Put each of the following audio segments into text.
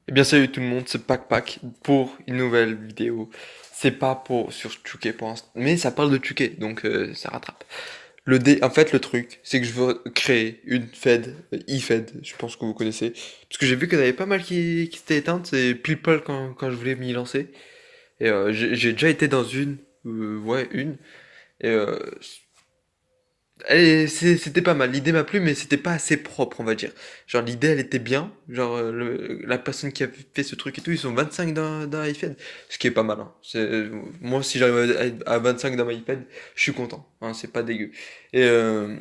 Eh bien salut tout le monde, c'est Pac pour une nouvelle vidéo. C'est pas pour sur Chuké pour l'instant, mais ça parle de Chuké, donc ça rattrape. En fait, le truc, c'est que je veux créer une Fed, e-Fed, je pense que vous connaissez, parce que j'ai vu qu'il y en avait pas mal qui s'étaient éteintes, c'est pile poil quand je voulais m'y lancer. Et j'ai déjà été dans une, ouais, une, et c'était pas mal, l'idée m'a plu, mais c'était pas assez propre, on va dire. Genre, l'idée, elle était bien. Genre, la personne qui a fait ce truc et tout, ils sont 25 dans iPad, ce qui est pas mal, hein. Moi, si j'arrive à 25 dans ma iPad, je suis content, hein, c'est pas dégueu. Et, euh,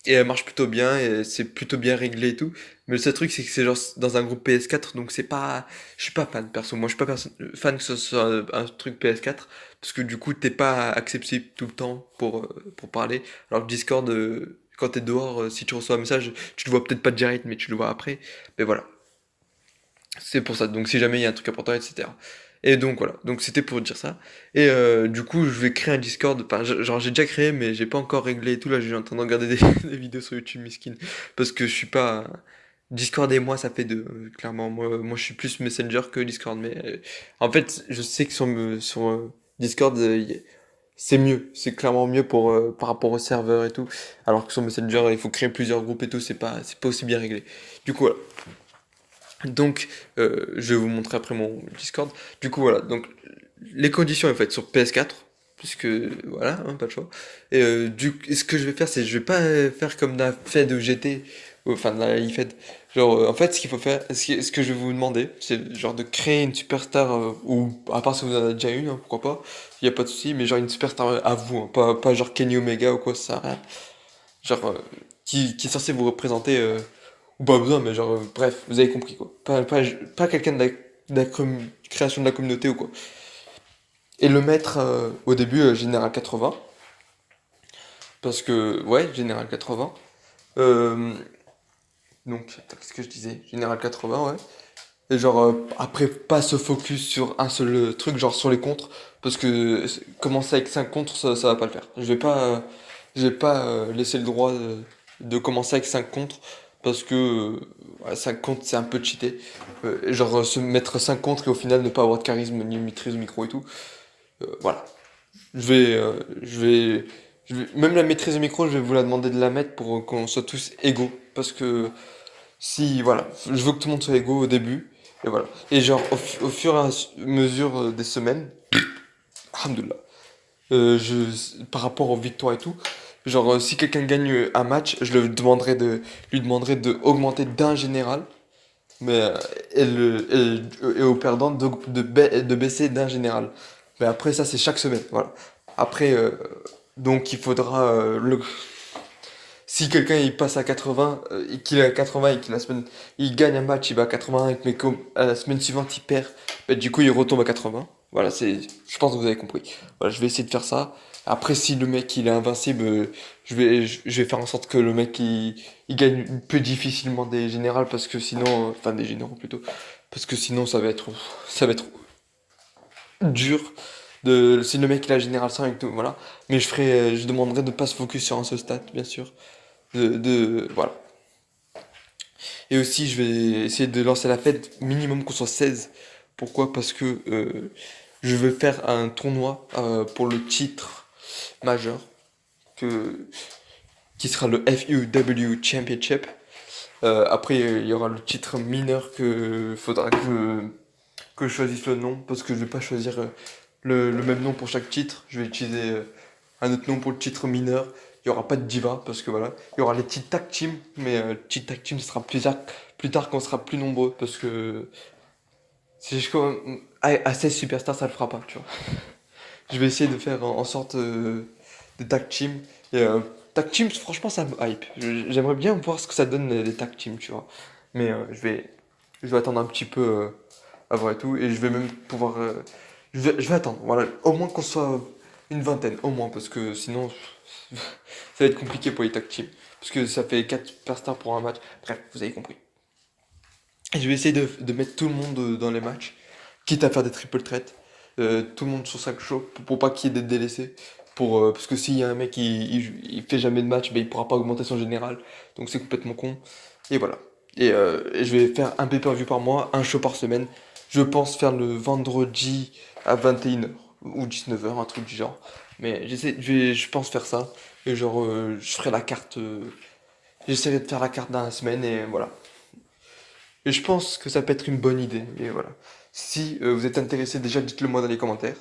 et elle marche plutôt bien, et c'est plutôt bien réglé et tout. Mais le seul truc, c'est que c'est genre dans un groupe PS4, donc c'est pas. Je suis pas fan, perso. Moi, je suis pas fan que ce soit un truc PS4, parce que du coup, t'es pas accessible tout le temps pour parler. Alors que Discord, quand t'es dehors, si tu reçois un message, tu le vois peut-être pas direct, mais tu le vois après. Mais voilà, c'est pour ça. Donc si jamais il y a un truc important, etc. Et donc voilà, donc c'était pour dire ça. Et du coup, je vais créer un Discord. Enfin, genre j'ai déjà créé, mais j'ai pas encore réglé et tout. Là, je suis en train de regarder des, des vidéos sur YouTube, miskin, parce que je suis pas. Discord et moi, ça fait deux. Clairement, moi, je suis plus Messenger que Discord. Mais en fait, je sais que sur Discord, c'est mieux, c'est clairement mieux par rapport au serveur et tout. Alors que sur Messenger, il faut créer plusieurs groupes et tout, c'est pas aussi bien réglé. Du coup, voilà. Donc, je vais vous montrer après mon Discord. Du coup, voilà. Donc, les conditions, en fait, sur PS4, puisque, voilà, hein, pas de choix. Et ce que je vais faire, c'est, je vais pas faire comme la Fed où j'étais, enfin, de la iFed. Genre, en fait, ce qu'il faut faire, ce que je vais vous demander, c'est genre de créer une superstar, ou à part si vous en avez déjà une, hein, pourquoi pas, il y a pas de souci, mais genre une superstar à vous, hein, pas genre Kenny Omega ou quoi, ça sert à rien. Genre, qui est censé vous représenter, ou pas besoin, mais genre, bref, vous avez compris quoi. Pas quelqu'un de la création de la communauté ou quoi. Et le mettre au début Général 80, parce que, ouais, Général 80. Euh, donc, attends, qu'est-ce que je disais? Général 80, ouais. Et genre, après, pas se focus sur un seul truc, genre sur les contres, parce que commencer avec 5 contres, ça va pas le faire. Je vais pas laisser le droit de commencer avec 5 contres, parce que ouais, 5 contres, c'est un peu cheaté. Genre, se mettre 5 contres et au final ne pas avoir de charisme ni maîtrise au micro et tout. Voilà. Je vais, euh, je vais, même la maîtrise au micro, je vais vous la demander de la mettre pour qu'on soit tous égaux, parce que si, voilà, je veux que tout le monde soit égaux au début, et voilà. Et genre, au fur et à mesure des semaines, alhamdoulilah, par rapport aux victoires et tout, genre, si quelqu'un gagne un match, lui demanderai de augmenter d'un général, mais, et au perdant de baisser d'un général. Mais après, ça, c'est chaque semaine, voilà. Après, donc, il faudra, si quelqu'un il passe à 80, et qu'il est à 80 et qu'il la semaine il gagne un match, il va à 81 mais comme à la semaine suivante il perd, bah, du coup il retombe à 80. Voilà, je pense que vous avez compris. Voilà, je vais essayer de faire ça. Après si le mec il est invincible, je vais faire en sorte que le mec il gagne peu difficilement des générales parce que sinon enfin des généraux plutôt parce que sinon ça va être dur de si le mec il a général 5 et tout, voilà. Mais je demanderai de pas se focus sur un seul stat bien sûr voilà. Et aussi, je vais essayer de lancer la fête minimum qu'on soit 16. Pourquoi? Parce que je veux faire un tournoi pour le titre majeur que, qui sera le FUW Championship. Après, il y aura le titre mineur que faudra que je choisisse le nom parce que je vais pas choisir le même nom pour chaque titre. Je vais utiliser un autre nom pour le titre mineur. Il n'y aura pas de diva parce que voilà. Il y aura les petites tag team, mais petite tag team ce sera plus tard quand on sera plus nombreux parce que si je à 16 superstars ça le fera pas, tu vois. Je vais essayer de faire en sorte de tag team. Et tag team, franchement, ça me hype. J'aimerais bien voir ce que ça donne les tag team, tu vois. Mais je vais attendre un petit peu avant et tout. Et je vais même pouvoir. Je vais attendre, voilà. Au moins qu'on soit une vingtaine, au moins, parce que sinon, ça va être compliqué pour les tag team. Parce que ça fait 4 superstars pour un match. Bref, vous avez compris. Et je vais essayer de mettre tout le monde dans les matchs, quitte à faire des triple threats. Tout le monde sur 5 shows pour pas qu'il y ait des délaissés. Parce que s'il y a un mec qui il fait jamais de match, ben, il pourra pas augmenter son général. Donc c'est complètement con. Et voilà. Et je vais faire un pay-per-view par mois, un show par semaine. Je pense faire le vendredi à 21h ou 19h, un truc du genre. Mais je pense faire ça. Et genre, je ferai la carte. J'essaierai de faire la carte dans la semaine et voilà. Et je pense que ça peut être une bonne idée. Et voilà. Si vous êtes intéressé, déjà dites-le moi dans les commentaires.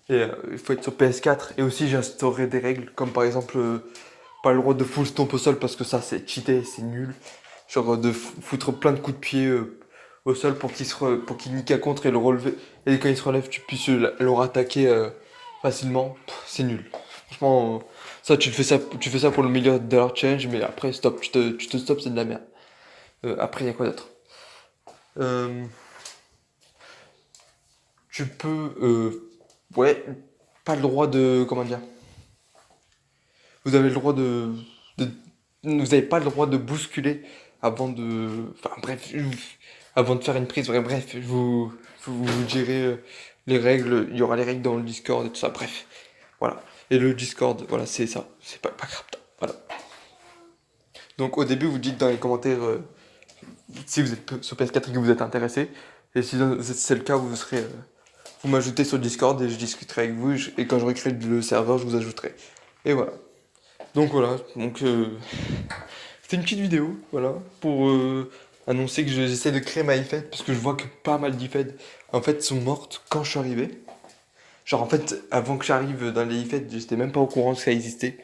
Et il faut être sur PS4. Et aussi, j'instaurerai des règles, comme par exemple, pas le droit de full stomp au sol parce que ça, c'est cheaté, c'est nul. Genre de foutre plein de coups de pied au sol pour qu'il nique un contre et le relever. Et quand il se relève, tu puisses le rattaquer facilement. C'est nul. Franchement, ça, tu fais ça pour le $1 000 challenge, mais après, stop, tu te stops, c'est de la merde. Après, il y a quoi d'autre? Euh, Tu peux. Ouais, pas le droit de. Comment dire? Vous avez le droit de- Vous n'avez pas le droit de bousculer avant de. Enfin, bref, avant de faire une prise. Bref, vous direz les règles. Il y aura les règles dans le Discord et tout ça. Bref, voilà. Et le Discord, voilà, c'est ça. C'est pas grave. Voilà. Donc, au début, vous dites dans les commentaires si vous êtes sur PS4 et que vous êtes intéressé. Et si c'est le cas, vous m'ajoutez sur Discord et je discuterai avec vous. Et quand j'aurai créé le serveur, je vous ajouterai. Et voilà. Donc voilà. Donc c'était une petite vidéo, voilà, pour annoncer que j'essaie de créer ma IFED parce que je vois que pas mal d'IFED en fait sont mortes quand je suis arrivé. Genre en fait, avant que j'arrive dans les IFED, j'étais même pas au courant que ça existait,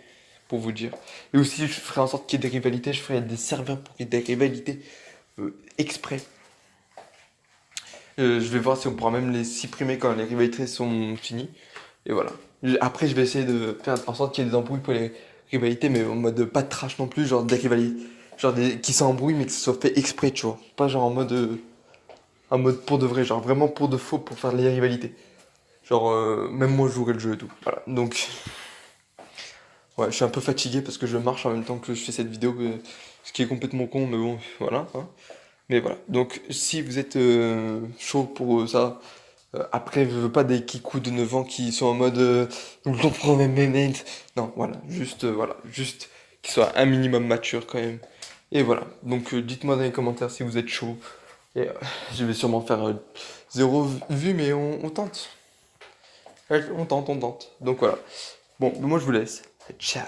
pour vous dire. Et aussi, je ferai en sorte qu'il y ait des rivalités, je ferai des serveurs pour qu'il y ait des rivalités exprès. Je vais voir si on pourra même les supprimer quand les rivalités sont finies. Et voilà. Après, je vais essayer de faire en sorte qu'il y ait des embrouilles pour les rivalités, mais en mode pas de trash non plus, genre des rivalités. Genre qui s'embrouillent, mais que ce soit fait exprès, tu vois. Pas genre en mode pour de vrai, genre vraiment pour de faux pour faire les rivalités. Genre, même moi, je jouerai le jeu et tout. Voilà. Donc, ouais, je suis un peu fatigué parce que je marche en même temps que je fais cette vidéo, ce qui est complètement con, mais bon, voilà, hein. Mais voilà. Donc, si vous êtes chaud pour ça, après, je veux pas des kikous de 9 ans qui sont en mode je prends mes mains. Non, voilà, juste qu'ils soient un minimum matures quand même. Et voilà. Donc dites-moi dans les commentaires si vous êtes chaud. Et je vais sûrement faire 0 vue, mais on tente. Ouais, on tente. Donc voilà. Bon, moi je vous laisse. Ciao.